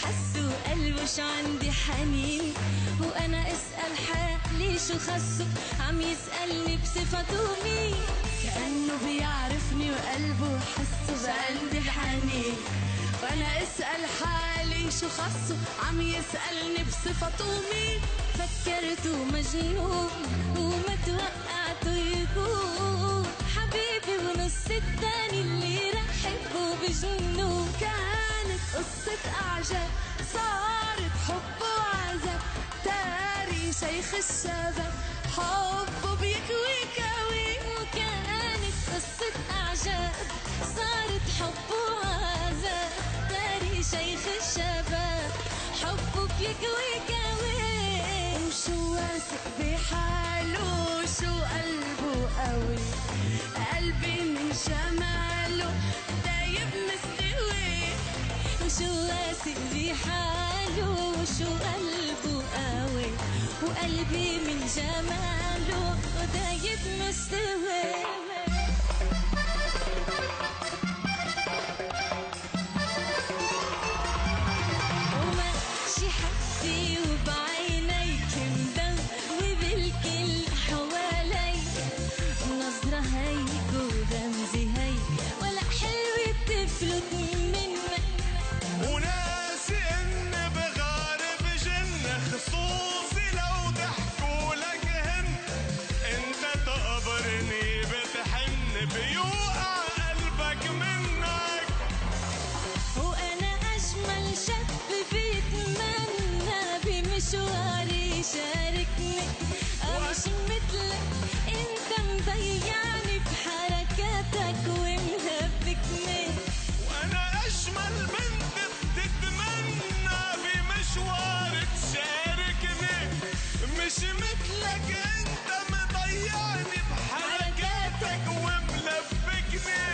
حسه قلبه شو عندي حنين، وانا اسأل حالي شو خصه عم يسألني بصفته مين. كأنه بيعرفني وقلبه حسه بقلبي حنين، وانا اسأل حالي شو خصه عم يسألني بصفته مين. فكرته مجنون وما توقعته يكون حبيبي ونص التاني اللي رح حبه بجنون. كانت قصة أعجاب صارت حب وعذاب، تاري شيخ الشباب حبه بيكوي كوي. وكانت قصة أعجاب صارت حب وعذاب، تاري شيخ الشباب حبه بيكوي كوي. وشو واثق بحاله شو قلبه قوي، قلبي من جماله دايب مستوي. وشو واثق بحاله وشو قلبه قوي، وقلبي من جماله دايب مستوي. وماشي حدي وبعينيك مدوي بالكل حوالي، نظرة هيك ورمزي هيك ولا حلوة بتفلت منك. وناسي اني بغارب جن خصوصي لو ضحكوا لك هن، انت تقبرني بتحن بيوقع قلبك منك. وانا اجمل شاب بيتمنى بمشواري شاركني، مش مثلك انت مضيعني بحركاتك ومهبكني. وانا اجمل بنت بتتمنى بمشوار تشاركني، مش مثلك انت مضيعني بحركاتك وملبكني.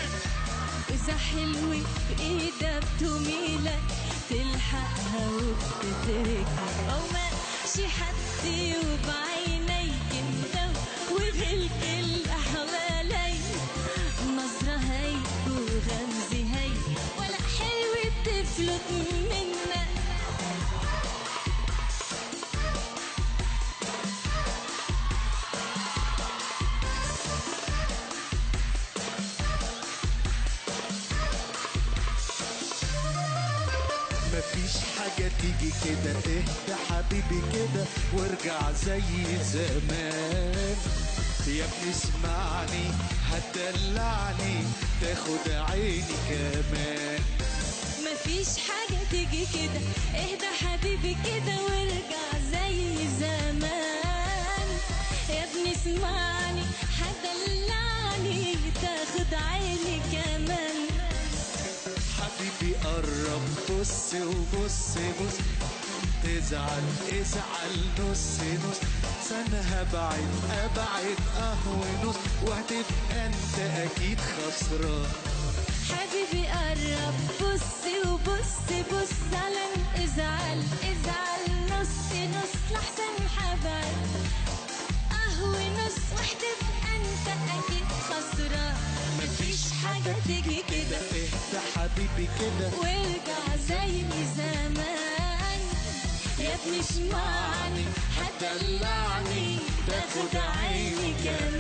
إذا حلوة بإيدها بتميلك تلحقها وبتتركها، أو ماشي حدي وبعينيك مدوي بالكل حوالي، نظرة هيك وغمزة هيك ولا حلوة بتفلت منك. مفيش حاجة تيجي كده، اهدى حبيبي كده وارجع زي زمان. يا ابني اسمعني هتدلعني تاخد عيني كمان. مفيش حاجة تيجي كده، اهدى حبيبي كده وارجع زي زمان. يا ابني اسمعني هتدلعني تاخد عيني كمان. حبيبي قرب بص وبص بص، تزعل ازعل نص نص، سنة هبعد ابعد ونص، وهتبقى انت اكيد خسران. حبيبي قرب بص وبص بص، زعلان ازعل ازعل نص نص، لحسن حبعد ونص، وهتبقى انت اكيد خسران. مفيش حاجة تيجي كده، اهدى حبيبي كده وارجع زي زمان. يا ابني اسمعني هتدلعني تاخد عيني كمان.